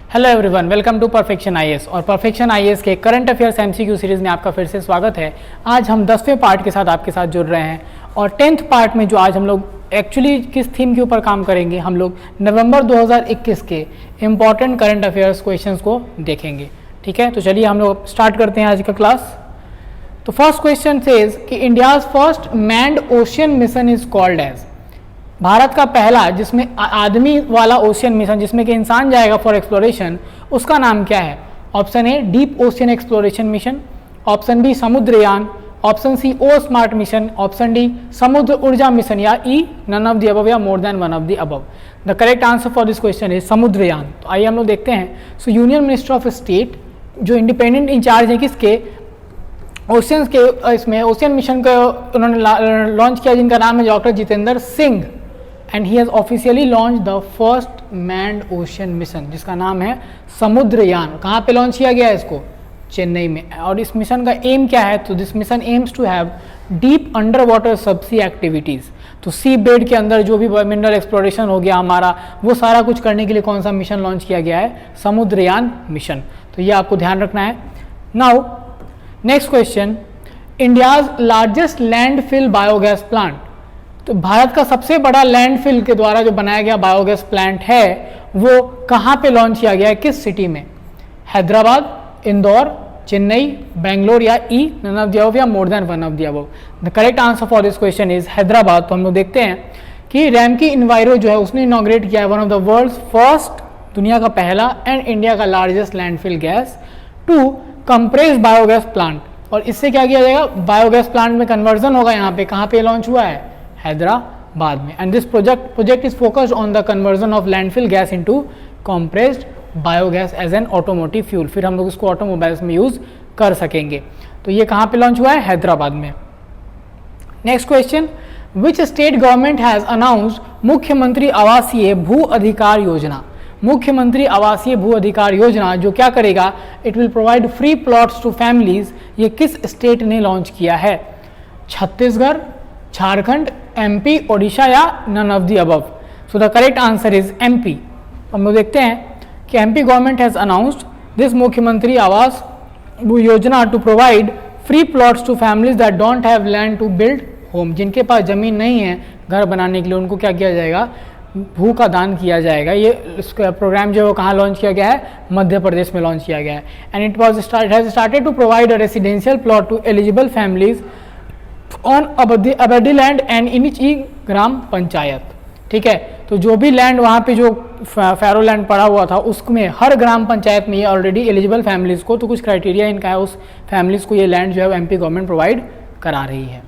Hello everyone, welcome to perfection IAS. और perfection IAS के current affairs MCQ series में आपका फिर से स्वागत है। आज हम 10वें पार्ट के साथ आपके साथ जुड़ रहे हैं और 10th पार्ट में जो आज हम लोग एक्चुअली किस थीम के ऊपर काम करेंगे, हम लोग नवंबर 2021 के इम्पॉर्टेंट करंट अफेयर्स क्वेश्चंस को देखेंगे। ठीक है, तो चलिए हम लोग स्टार्ट करते हैं आज का क्लास। तो फर्स्ट क्वेश्चन सेज कि India's first manned ocean mission is called as. Bharat का पहला जिसमें आदमी वाला ओशियन मिशन, जिसमें कि इंसान जाएगा फॉर एक्सप्लोरेशन, उसका नाम क्या है? Option A deep ocean exploration mission, option B Samudrayaan, option C O smart mission, option D Samudra Urja mission, या E none of the above या more than one of the above. The correct answer for this question is Samudrayaan. तो आइए हम लोग देखते हैं। So union minister of state जो independent in charge है किसके, ओशियंस के, इसमें ओशियन मिशन को उन्होंने लॉन्च किया, जिनका नाम है doctor Jitendra Singh, and he has officially launch the first manned ocean mission, जिसका नाम है समुद्रयान। कहाँ पे लॉन्च किया गया है इसको? चेन्नई में। और इस मिशन का एम क्या है? तो this mission aims to have deep underwater subsea activities. तो सी बेड के अंदर जो भी मिनरल एक्सप्लोरेशन हो गया हमारा, वो सारा कुछ करने के लिए कौन सा मिशन लॉन्च किया गया है? समुद्रयान मिशन। तो ये आपको ध्यान रखना है। Now next question, India's largest landfill biogas plant. तो भारत का सबसे बड़ा लैंडफिल के द्वारा जो बनाया गया बायोगैस प्लांट है वो कहाँ पे लॉन्च किया गया है, किस सिटी में? हैदराबाद, इंदौर, चेन्नई, बेंगलोर, या E none of the above या more than one of the above. The correct answer for this question is Hyderabad. तो हम लोग देखते हैं कि रैमकी इन्वायरो जो है उसने इनॉग्रेट किया है one of the world's first, दुनिया का पहला एंड इंडिया का largest landfill gas to compressed biogas plant. और इससे क्या किया जाएगा? बायोगैस प्लांट में कन्वर्जन होगा। यहाँ पे कहाँ पे लॉन्च हुआ है? हैदराबाद में। And this project is focused on the conversion of landfill gas into compressed biogas as an automotive fuel. फिर हम लोग इसको ऑटोमोबाइल्स में यूज कर सकेंगे। तो ये कहाँ पे लॉन्च हुआ है? हैदराबाद में। Next question, which state government has announced मुख्यमंत्री आवासीय भू अधिकार योजना। मुख्यमंत्री आवासीय भू अधिकार योजना जो क्या करेगा? It will provide free plots to families. ये किस स्टेट ने लॉन्च किया है? छत्तीसगढ़, झारखंड, एमपी, ओडिशा, या none of the above. So the correct answer is MP. हम लोग देखते हैं कि MP government has announced this Mukhyamantri Awas Yojana to provide free plots to families that don't have land to build home. जिनके पास जमीन नहीं है घर बनाने के लिए, उनको क्या किया जाएगा? भू का दान किया जाएगा। ये प्रोग्राम जो है वो कहाँ लॉन्च किया गया है? मध्य प्रदेश में लॉन्च किया गया है। And it has started to provide a residential plot to eligible families on abadi land and in each gram panchayat. ठीक है, तो जो भी लैंड वहाँ पे जो फैरो लैंड पड़ा हुआ था उसमें हर ग्राम पंचायत में ये ऑलरेडी एलिजिबल फैमिलीज को, तो कुछ क्राइटेरिया इनका है, उस फैमिलीज को ये लैंड जो है एमपी गवर्नमेंट प्रोवाइड करा रही है।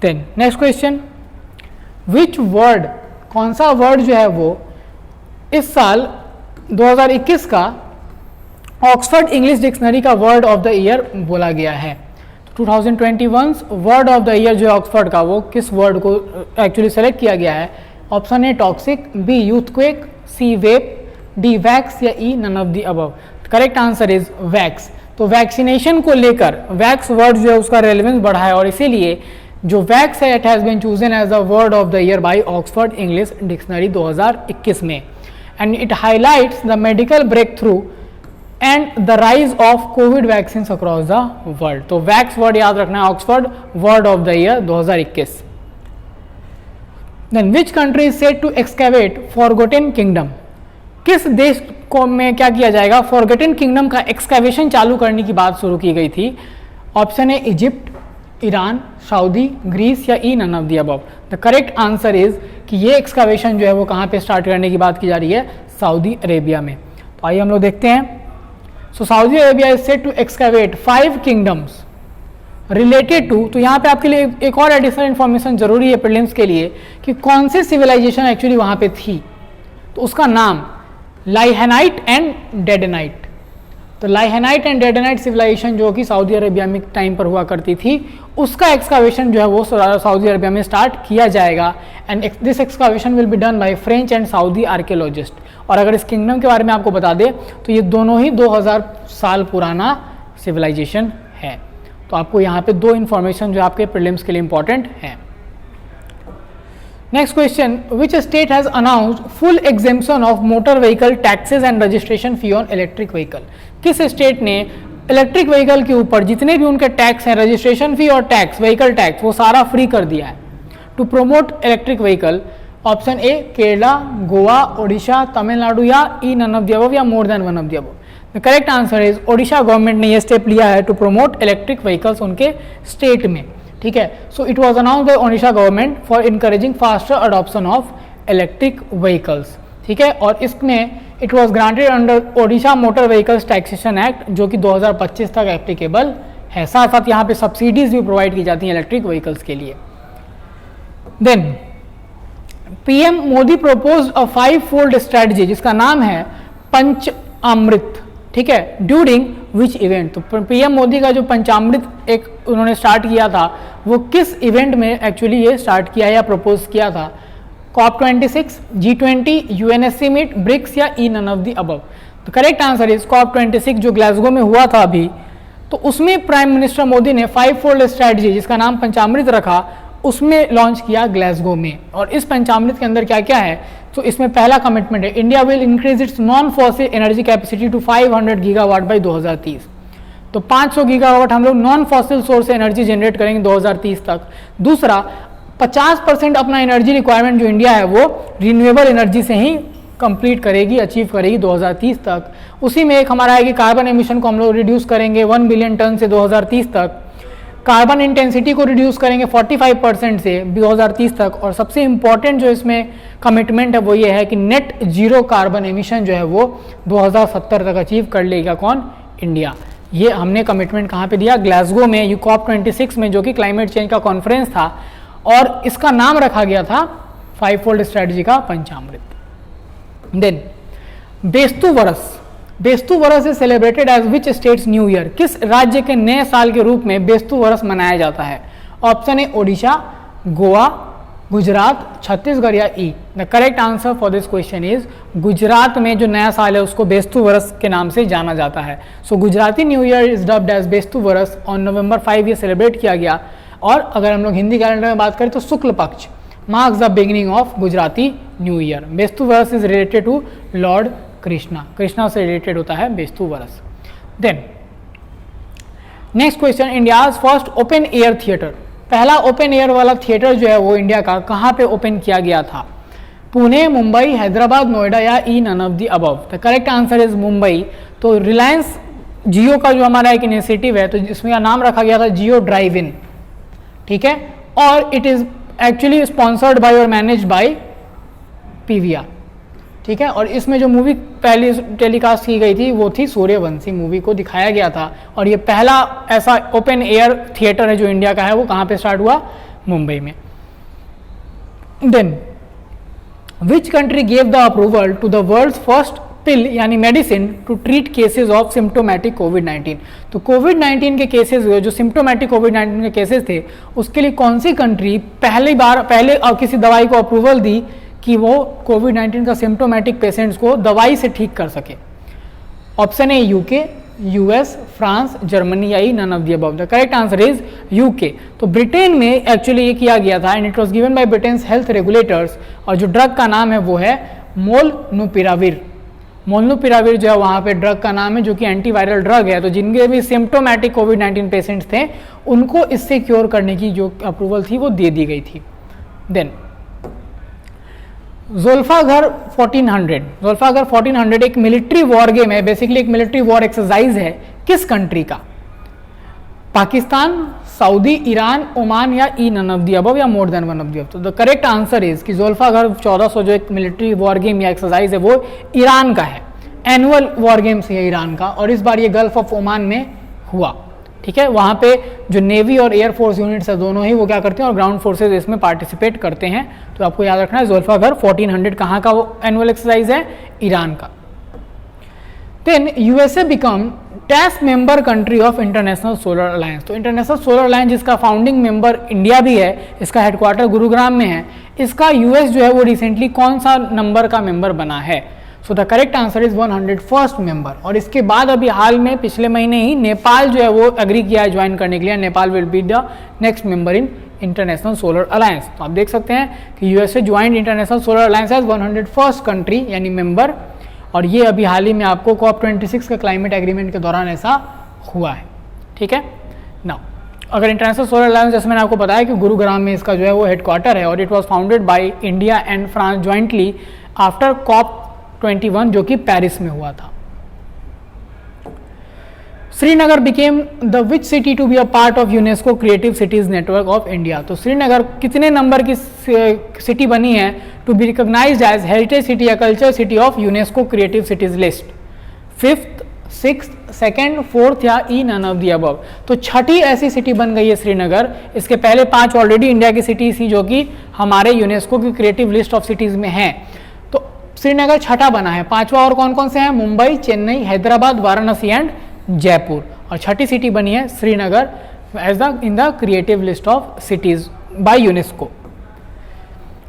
Then next question, which word, कौन सा वर्ड जो है वो इस साल 2021 का ऑक्सफोर्ड इंग्लिश डिक्शनरी का वर्ड ऑफ द ईयर बोला गया है? 2021 वर्ड ऑफ द ईयर जो है ऑक्सफोर्ड का, वो किस वर्ड को एक्चुअली सेलेक्ट किया गया है? Option A toxic, B youthquake, C vape, D vax, या E none of the above. Correct answer is vax. तो वैक्सीनेशन को लेकर वैक्स वर्ड जो है उसका रेलेवेंस बढ़ा है और इसीलिए जो वैक्स है it has been chosen as the word of the year by Oxford English Dictionary 2021 में। And it highlights the medical breakthrough and the rise of COVID vaccine across the world. तो vax word याद रखना है, Oxford word of the year 2021। Then which country is said to excavate forgotten kingdom. किस देश को में क्या किया जाएगा? फॉरगॉटन किंगडम का एक्सकैवेशन चालू करने की बात शुरू की गई थी। Option A Egypt, Iran, Saudi, Greece, या E none of the above. The correct answer is कि ये एक्सकैवेशन जो है वो कहाँ पे स्टार्ट करने की बात की जा रही है? सऊदी अरेबिया में। तो आइए हम लोग देखते हैं। So Saudi Arabia is said to excavate 5 kingdoms related to, तो यहाँ पे आपके लिए एक और एडिशनल इन्फॉर्मेशन जरूरी है प्रीलिम्स के लिए कि कौन सी सिविलाइजेशन एक्चुअली वहाँ पे थी। तो उसका नाम लाइहेनाइट एंड डेडनाइट। तो लाइहेनाइट एंड डेडनाइट सिविलाइजेशन जो कि सऊदी अरेबिया में टाइम पर हुआ करती थी, उसका एक्सकावेशन जो है वो सऊदी अरेबिया में स्टार्ट किया जाएगा। And this excavation will be done by French and Saudi archaeologist. और अगर इस किंगडम के बारे में आपको बता दें तो ये दोनों ही 2000 साल पुराना सिविलाइजेशन है। तो आपको यहाँ पे दो इन्फॉर्मेशन जो आपके प्रीलिम्स के लिए इंपॉर्टेंट है। Next question, which state has announced full exemption of motor vehicle taxes and registration fee on electric vehicle? किस स्टेट ने इलेक्ट्रिक व्हीकल के ऊपर जितने भी उनके टैक्स हैं, रजिस्ट्रेशन फी और टैक्स, व्हीकल टैक्स, वो सारा फ्री कर दिया है to promote electric vehicle? Option A Kerala, Goa, Odisha, Tamil Nadu या E none of the above या more than one of the above? The correct answer is Odisha government ने यह स्टेप लिया है टू प्रोमोट इलेक्ट्रिक व्हीकल्स उनके स्टेट में, ठीक है। So it was announced by Odisha government for encouraging faster adoption of electric vehicles, ठीक है। और इसमें it was granted under Odisha motor vehicles taxation act, जो कि 2025 तक एप्लीकेबल है। साथ साथ यहाँ पे सब्सिडीज भी प्रोवाइड की जाती हैं इलेक्ट्रिक व्हीकल्स के लिए। Then PM Modi propose a 5-fold strategy जिसका नाम है पंचामृत, ठीक है, ड्यूरिंग विच इवेंट? तो पीएम मोदी का जो पंचामृत एक उन्होंने स्टार्ट किया था, वो किस इवेंट में एक्चुअली ये स्टार्ट किया या प्रपोज किया था? COP26, G20, UNSC meet, BRICS या E none of the above? तो करेक्ट आंसर इज COP26 जो ग्लासगो में हुआ था अभी, तो उसमें प्राइम मिनिस्टर मोदी ने 5-fold स्ट्रेटजी जिसका नाम पंचामृत रखा, उसमें लॉन्च किया ग्लासगो में। और इस पंचामृत के अंदर क्या क्या है? तो इसमें पहला कमिटमेंट है, India will increase its non fossil energy capacity to 500 gigawatt by 2030। तो 500 गीगावाट हम लोग नॉन फॉसिल सोर्स से एनर्जी जनरेट करेंगे 2030 तक। दूसरा, 50% अपना एनर्जी रिक्वायरमेंट जो इंडिया है वो रिन्यूएबल एनर्जी से ही कंप्लीट करेगी, अचीव करेगी 2030 तक। उसी में एक हमारा है कि कार्बन एमिशन को हम लोग रिड्यूस करेंगे 1 बिलियन टन से 2030 तक। कार्बन इंटेंसिटी को रिड्यूस करेंगे 45% से 2030 तक। और सबसे इंपॉर्टेंट जो इसमें कमिटमेंट है वो ये है कि नेट जीरो कार्बन एमिशन जो है वो 2070 तक अचीव कर लेगा कौन? इंडिया। ये हमने कमिटमेंट कहाँ पे दिया? ग्लासगो में, COP26 में, जो कि क्लाइमेट चेंज का कॉन्फ्रेंस था। और इसका नाम रखा गया था 5-fold स्ट्रेटजी का पंचामृत। Then Bestu Varas, Bestu Varas is celebrated as which state's new year? किस राज्य के नए साल के रूप में बेस्तु वरस मनाया जाता है? ऑप्शन ए ओडिशा, गोवा, गुजरात, छत्तीसगढ़ या E? The correct answer for this question is Gujarat में जो नया साल है उसको बेस्तु वरस के नाम से जाना जाता है। So Gujarati new year is dubbed as Bestu Varas. On नवंबर 5 ये सेलिब्रेट किया गया। और अगर हम लोग हिंदी कैलेंडर में बात करें तो Shukla Paksha marks the beginning of Gujarati new year. Bestu Varas is related to Lord Krishna, Krishna से रिलेटेड होता है Bestu Varas. Then next question, India's first open air theatre, पहला ओपन एयर वाला थिएटर जो है वो इंडिया का कहाँ पे ओपन किया गया था? पुणे, मुंबई, हैदराबाद, नोएडा या E none of the above? The correct answer is Mumbai. तो रिलायंस जियो का जो हमारा एक इनिशिएटिव है, तो इसमें नाम रखा गया था जियो ड्राइव इन, ठीक है। और it is actually sponsored by और मैनेज बाय पीवीआर, ठीक है। और इसमें जो मूवी पहले टेलीकास्ट की गई थी वो थी सूर्यवंशी मूवी को दिखाया गया था। और ये पहला ऐसा ओपन एयर थिएटर है जो इंडिया का है, वो कहाँ पे स्टार्ट हुआ? मुंबई में। Then which country gave the approval to the world's first pill यानी medicine to treat cases of symptomatic कोविड-19? तो कोविड-19 के केसेस हुए, जो सिम्टोमेटिक कोविड-19 के केसेस थे, उसके लिए कौन सी कंट्री पहले किसी दवाई को अप्रूवल दी कि वो कोविड-19 का सिम्टोमेटिक पेशेंट्स को दवाई से ठीक कर सके? Option A UK, US, France, Germany या none of the above? The correct answer is UK. तो ब्रिटेन में एक्चुअली ये किया गया था and it was given by Britain's health regulators. और जो ड्रग का नाम है वो है मोलनुपिराविर। मोलनुपिराविर जो है वहाँ पे ड्रग का नाम है, जो कि एंटीवायरल ड्रग है। तो जिनके भी सिम्टोमेटिक कोविड-19 पेशेंट्स थे उनको इससे क्योर करने की जो अप्रूवल थी वो दे दी गई थी। देन ज़ुल्फ़ागर 1400, ज़ुल्फ़ागर 1400 एक मिलिट्री वॉर गेम है, बेसिकली एक मिलिट्री वॉर एक्सरसाइज है। किस कंट्री का? पाकिस्तान, सऊदी, ईरान, ओमान या E none of the above या more than one of the above? तो द करेक्ट आंसर इज कि ज़ुल्फ़ागर 1400 जो एक मिलिट्री वॉर गेम या एक्सरसाइज है वो ईरान का है। एनुअल वॉर गेम्स है ईरान का। और इस बार ये गल्फ ऑफ ओमान में हुआ, ठीक है। वहाँ पे जो नेवी और एयरफोर्स यूनिट्स है दोनों ही वो क्या करते हैं और ग्राउंड फोर्सेज इसमें पार्टिसिपेट करते हैं। तो आपको याद रखना है ज़ुल्फ़ागर 1400 कहाँ का वो एनुअल एक्सरसाइज है? ईरान का। Then USA become test member country of international solar alliance. तो इंटरनेशनल सोलर अलायंस जिसका फाउंडिंग मेंबर इंडिया भी है, इसका हेडक्वार्टर गुरुग्राम में है, इसका यूएस जो है वो रिसेंटली कौन सा नंबर का मेंबर बना है? सो the correct answer is 101st member. और इसके बाद अभी हाल में पिछले महीने ही नेपाल जो है वो एग्री किया है ज्वाइन करने के लिए। Nepal will be the next member in international solar alliance. तो आप देख सकते हैं कि USA joined international solar alliance as 101st country यानी मेंबर, और ये अभी हाल ही में आपको COP26 के क्लाइमेट एग्रीमेंट के दौरान ऐसा हुआ है। ठीक है ना। अगर इंटरनेशनल सोलर अलायंस, जैसे मैंने आपको बताया कि गुरुग्राम में इसका जो है वो हेडक्वार्टर है, और it was founded by India and France jointly after COP21 जो कि पेरिस में हुआ था। Srinagar became the which city to be a part of UNESCO creative cities network of India. तो श्रीनगर कितने नंबर की सिटी बनी है to be recognised as heritage city या culture city of UNESCO creative cities list? 5th, 6th, 2nd, 4th या E none of the above? तो छठी ऐसी सिटी बन गई है श्रीनगर। इसके पहले 5 ऑलरेडी इंडिया की सिटी थी जो कि हमारे यूनेस्को की क्रिएटिव लिस्ट ऑफ सिटीज में है। तो श्रीनगर छठा बना है। 5वां और कौन कौन से हैं? मुंबई, चेन्नई, हैदराबाद, वाराणसी एंड जयपुर। और छठी सिटी बनी है Srinagar as the in the creative list of cities by UNESCO.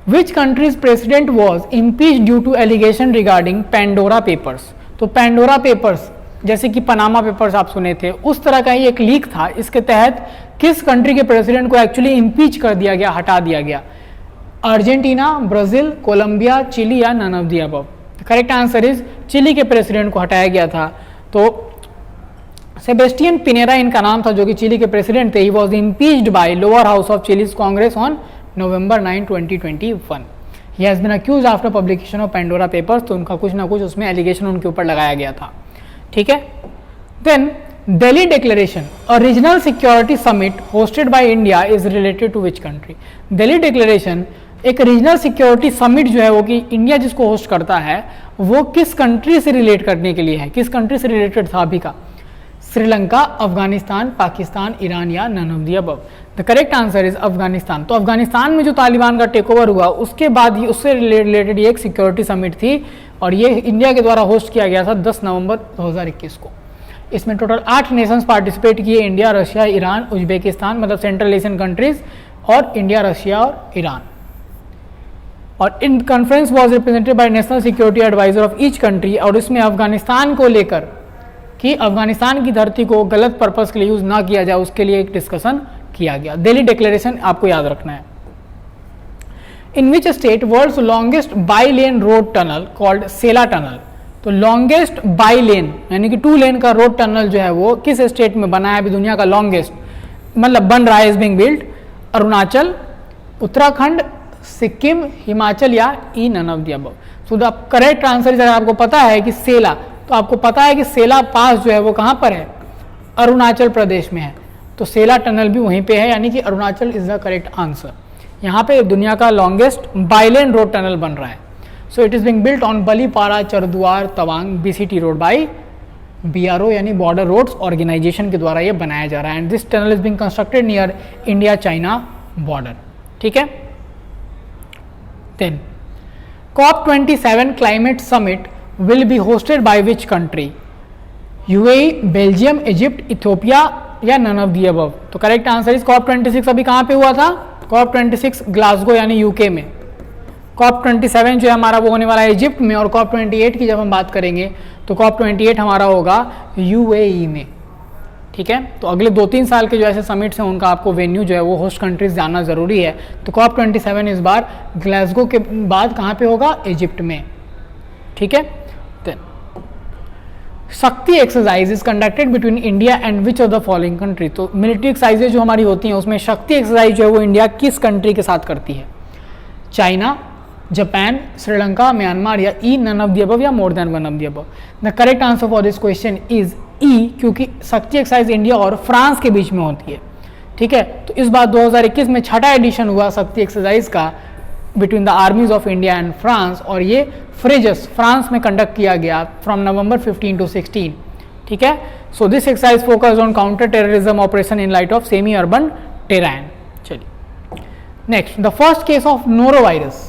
Which country's president was impeached due to allegation regarding Pandora papers? तो पेंडोरा पेपर्स जैसे कि पनामा पेपर्स आप सुने थे, उस तरह का ही एक लीक था। इसके तहत किस कंट्री के प्रेसिडेंट को एक्चुअली इम्पीच कर दिया गया, हटा दिया गया? अर्जेंटीना, ब्राजील, कोलंबिया, चिली या none of the above? Correct answer is Chile के प्रेसिडेंट को हटाया गया था। तो सेबेस्टियन पिनेरा इनका नाम था जो कि चिली के प्रेसिडेंट थे। He was impeached by lower house of chillies Congress on November 9, 2021. He has been accused after publication of Pandora papers. तो उनका कुछ ना कुछ उसमें एलिगेशन उनके ऊपर लगाया गया था। ठीक है। Then Delhi declaration, a regional security summit hosted by India is related to which country? Delhi declaration एक रीजनल सिक्योरिटी समिट जो है वो कि इंडिया जिसको होस्ट करता है वो किस कंट्री से रिलेट करने के लिए है? किस कंट्री से रिलेटेड था अभी का? श्रीलंका, अफगानिस्तान, पाकिस्तान, ईरान या none of the above? The correct answer is Afghanistan. तो अफगानिस्तान में जो तालिबान का टेक ओवर हुआ उसके बाद ही उससे रिलेटेड ये एक सिक्योरिटी समिट थी और ये इंडिया के द्वारा होस्ट किया गया था 10 नवंबर 2021 को। इसमें टोटल 8 नेशंस पार्टिसिपेट किए, इंडिया, रशिया, ईरान, उज्बेकिस्तान, मतलब सेंट्रल एशियन कंट्रीज, और इंडिया, रशिया और ईरान। और in conference was represented by national security adviser of each country, और इसमें अफगानिस्तान को लेकर कि अफगानिस्तान की धरती को गलत पर्पस के लिए यूज ना किया जाए उसके लिए एक डिस्कशन किया गया। दिल्ली डिक्लेरेशन आपको याद रखना है। In which state world's longest bi lane road tunnel called Sela tunnel? तो लॉन्गेस्ट बाई लेन यानी कि 2 लेन का रोड टनल जो है वो किस स्टेट में बना है अभी दुनिया का लॉन्गेस्ट, मतलब बन रहा है, is being built? Arunachal, Uttarakhand, Sikkim, Himachal या E none of the above? So the correct answer अगर आपको पता है कि सेला, तो आपको पता है कि सेला पास जो है वो कहाँ पर है? अरुणाचल प्रदेश में है। तो सेला टनल भी वहीं पे है, यानी कि Arunachal is the correct answer. यहाँ पे दुनिया का लॉन्गेस्ट बाइलेन रोड टनल बन रहा है। So it is being built on Balipara Charduar Tawang BCT road by BRO यानी बॉर्डर रोड्स ऑर्गेनाइजेशन के द्वारा ये बनाया जा रहा है। And this tunnel is being constructed near India China border. ठीक है। Then COP27 climate summit will be hosted by which country? UAE, Belgium, Egypt, Ethiopia या none of the above? तो करेक्ट आंसर इज COP26 अभी कहाँ पे हुआ था? COP26 Glasgow यानी यूके में। COP27 जो है हमारा वो होने वाला है इजिप्ट में, और COP28 की जब हम बात करेंगे तो COP28 हमारा होगा UAE में। ठीक है। तो अगले 2-3 साल के जो ऐसे समिट्स हैं उनका आपको वेन्यू जो है वो होस्ट कंट्रीज जानना जरूरी है। तो COP27 इस बार ग्लासगो के बाद कहाँ पे होगा? इजिप्ट में। ठीक है। शक्ति exercise is conducted between India and which of the following country? तो मिलिट्री एक्सरसाइजेज जो हमारी होती हैं उसमें शक्ति एक्सरसाइज जो है वो इंडिया किस कंट्री के साथ करती है? चाइना, जापान, श्रीलंका, म्यांमार या E none of the above या more than one of the above? The correct answer for this question is ई, क्योंकि शक्ति एक्सरसाइज इंडिया और फ्रांस के बीच में होती है। ठीक है। तो इस बार 2021 में छठा एडिशन हुआ शक्ति एक्सरसाइज का between the armies of India and France, और ये फ्रेजस फ्रांस में कंडक्ट किया गया फ्रॉम नवंबर 15 to 16। ठीक है। So this exercise focus on counter terrorism operation in light of semi urban terrain. चलिए next, the first case of norovirus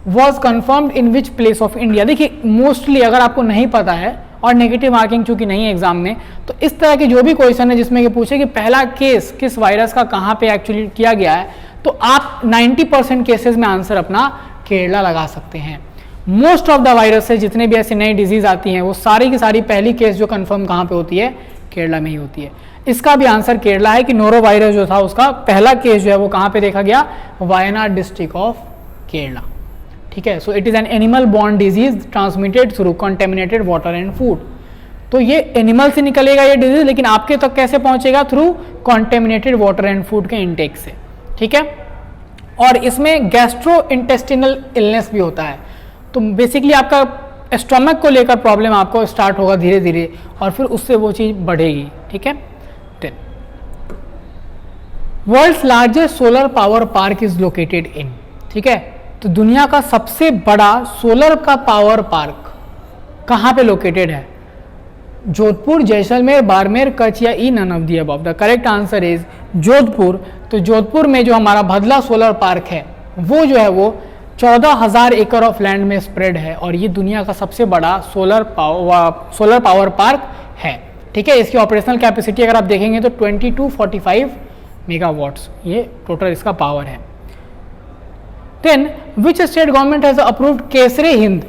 was confirmed in which place of India? देखिए mostly अगर आपको नहीं पता है और नेगेटिव मार्किंग चूंकि नहीं है एग्जाम में, तो इस तरह के जो भी क्वेश्चन है जिसमें ये पूछे कि पहला केस किस वायरस का कहाँ पे एक्चुअली किया गया है, तो आप 90% केसेस में आंसर अपना केरला लगा सकते हैं। मोस्ट ऑफ द वायरस से जितने भी ऐसे नई डिजीज आती हैं वो सारी की सारी पहली केस जो कंफर्म कहाँ पे होती है? केरला में ही होती है। इसका भी आंसर केरला है कि नोरो वायरस जो था उसका पहला केस जो है वो कहाँ पे देखा गया, वायनाड डिस्ट्रिक्ट ऑफ केरला। ठीक है, so it is an animal borne disease transmitted through contaminated water and food. तो ये एनिमल से निकलेगा ये डिजीज, लेकिन आपके तक कैसे पहुंचेगा, through contaminated water and food के इनटेक से। ठीक है, और इसमें गैस्ट्रो इंटेस्टिनल इलनेस भी होता है। तो बेसिकली आपका स्टमक को लेकर प्रॉब्लम आपको स्टार्ट होगा धीरे धीरे और फिर उससे वो चीज़ बढ़ेगी। ठीक है, world's largest solar power park is located in. ठीक है, तो दुनिया का सबसे बड़ा सोलर का पावर पार्क कहाँ पे लोकेटेड है, जोधपुर, जैसलमेर, बाड़मेर, कच्छ या E none of the above. The correct answer is Jodhpur. तो जोधपुर में जो हमारा भदला सोलर पार्क है वो जो है वो 14,000 एकड़ ऑफ लैंड में स्प्रेड है और ये दुनिया का सबसे बड़ा सोलर पावर पार्क है। ठीक है, इसकी ऑपरेशनल कैपेसिटी अगर आप देखेंगे तो 2245 मेगावाट्स ये टोटल इसका पावर है। Then which state government has approved Kaiser e Hind,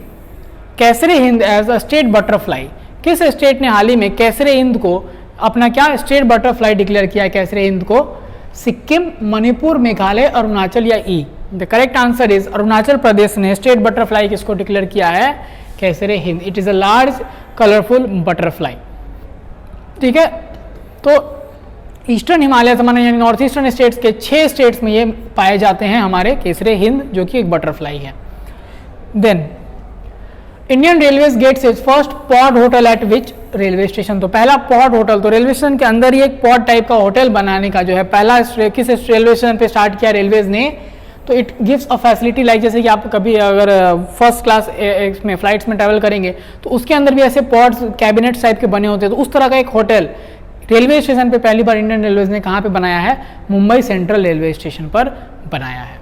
Kaiser e Hind as a state butterfly. किस स्टेट ने हाल ही में केसरे हिंद को अपना क्या स्टेट बटरफ्लाई डिक्लेयर किया है, केसरे हिंद को? सिक्किम, मणिपुर, मेघालय, अरुणाचल या E? The correct answer is Arunachal Pradesh ने स्टेट बटरफ्लाई किसको डिक्लेयर किया है, Kaiser-i-Hind. It is a large colourful butterfly. ठीक है, तो ईस्टर्न हिमालय माने यानी नॉर्थ ईस्टर्न स्टेट्स के 6 स्टेट्स में ये पाए जाते हैं हमारे केसरे हिंद, जो कि एक बटरफ्लाई है। Then Indian railways gets is first pod hotel at which railway station. तो पहला पॉड होटल, तो रेलवे स्टेशन के अंदर ही एक पॉड टाइप का होटल बनाने का जो है पहला किस रेलवे स्टेशन पे स्टार्ट किया रेलवेज ने? तो it gives a facility like जैसे कि आप कभी अगर फर्स्ट क्लास में फ्लाइट्स में ट्रैवल करेंगे तो उसके अंदर भी ऐसे पॉड्स कैबिनेट टाइप के बने होते हैं। तो उस तरह का एक होटल रेलवे स्टेशन पे पहली बार इंडियन रेलवेज ने कहाँ पे बनाया है? मुंबई सेंट्रल रेलवे स्टेशन पर बनाया है।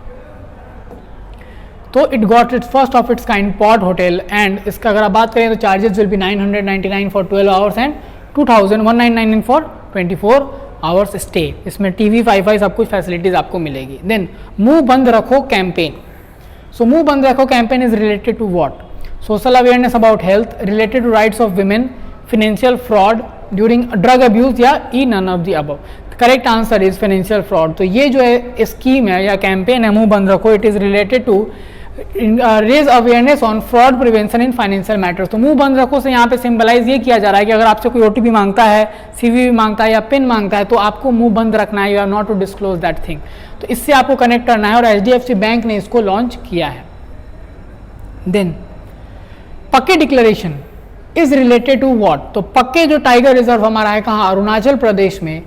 तो it got its first of its kind pod hotel and इसका अगर आप बात करें तो charges will be 999 for 12 hours and 2199 for 24 hours stay. इसमें टीवी, वाईफाई सब कुछ फैसिलिटीज आपको मिलेगी। देन मुंह बंद रखो कैंपेन। सो मुंह बंद रखो campaign is related to what? Social awareness about health, related to rights of women, financial fraud, during drug abuse या E none of the above. Correct answer is financial fraud. तो ये जो है स्कीम है या कैंपेन है मुंह बंद रखो, it is related to raise awareness on fraud prevention in financial matters. तो मुंह बंद रखो से यहाँ पे सिंबलाइज ये किया जा रहा है कि अगर आपसे कोई ओटीपी मांगता है, सीवीवी मांगता है या पिन मांगता है तो आपको मुंह बंद रखना है, you have not to disclose that thing. तो इससे आपको कनेक्ट करना है और एचडीएफसी बैंक ने इसको लॉन्च किया है। Then Pakke declaration is related to what? तो पक्के जो टाइगर रिजर्व हमारा है कहाँ? अरुणाचल प्रदेश में।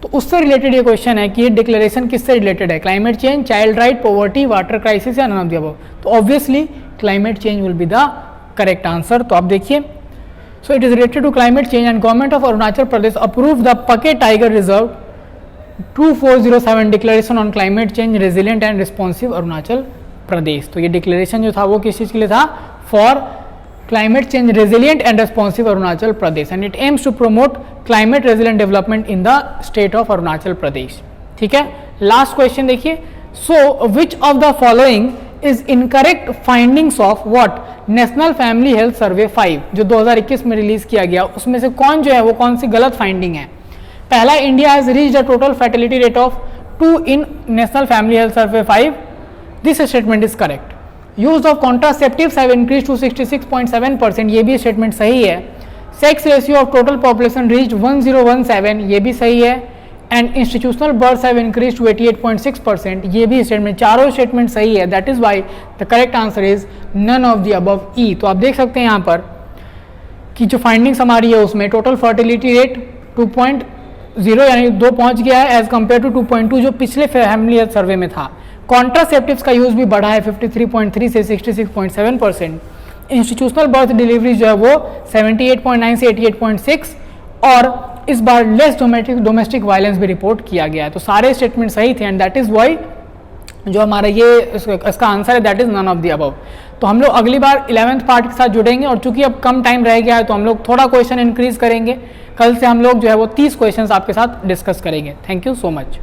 तो उससे रिलेटेड ये क्वेश्चन है कि ये डिक्लेरेशन किससे रिलेटेड है? Climate change, child right, poverty, water crisis या नन ऑफ द अबव? तो obviously climate change will be the correct answer. तो आप देखिए, so it is related to climate change and government of Arunachal Pradesh approve the Pakke tiger reserve 2407 declaration on climate change resilient and responsive Arunachal Pradesh. तो ये declaration जो था वो किस चीज के लिए था? For climate change resilient and responsive Arunachal Pradesh and it aims to promote climate resilient development in the state of Arunachal Pradesh। ठीक है, लास्ट क्वेश्चन देखिए। So which of the following is incorrect findings of what? National family health survey 5 जो 2021 में release किया गया, उसमें से कौन जो है वो कौन सी गलत फाइंडिंग है? पहला, India has reached a total fertility rate of 2 in national family health survey 5। This statement is correct. Use of contraceptives have increase to 66.7%, ये भी स्टेटमेंट सही है। Sex ratio of total population reached 1017, ये भी सही है। And institutional births have increase to 88.6%, ये भी स्टेटमेंट, चारों स्टेटमेंट सही है। That is why the correct answer is none of the above ई। तो आप देख सकते हैं यहाँ पर कि जो फाइंडिंग्स हमारी है उसमें टोटल फर्टिलिटी रेट 2.0 यानी 2 पहुंच गया है एज कम्पेयर टू 2.2 जो पिछले फैमिली हेल्थ सर्वे में था। कॉन्ट्रासेप्टिव्स का यूज भी बढ़ा है 53.3 से 66.7%। इंस्टीट्यूशनल बर्थ डिलीवरी जो है वो 78.9 से 88.6 और इस बार लेस डोमेस्टिक वायलेंस भी रिपोर्ट किया गया है। तो सारे स्टेटमेंट सही थे एंड दैट इज वाई जो हमारा ये इसका आंसर है that is none of the above. तो हम लोग अगली बार 11th पार्ट के साथ जुड़ेंगे और चूंकि अब कम टाइम रह गया है तो हम लोग थोड़ा क्वेश्चन इंक्रीज करेंगे। कल से हम लोग जो है वो 30 क्वेश्चन आपके साथ डिस्कस करेंगे। Thank you so much.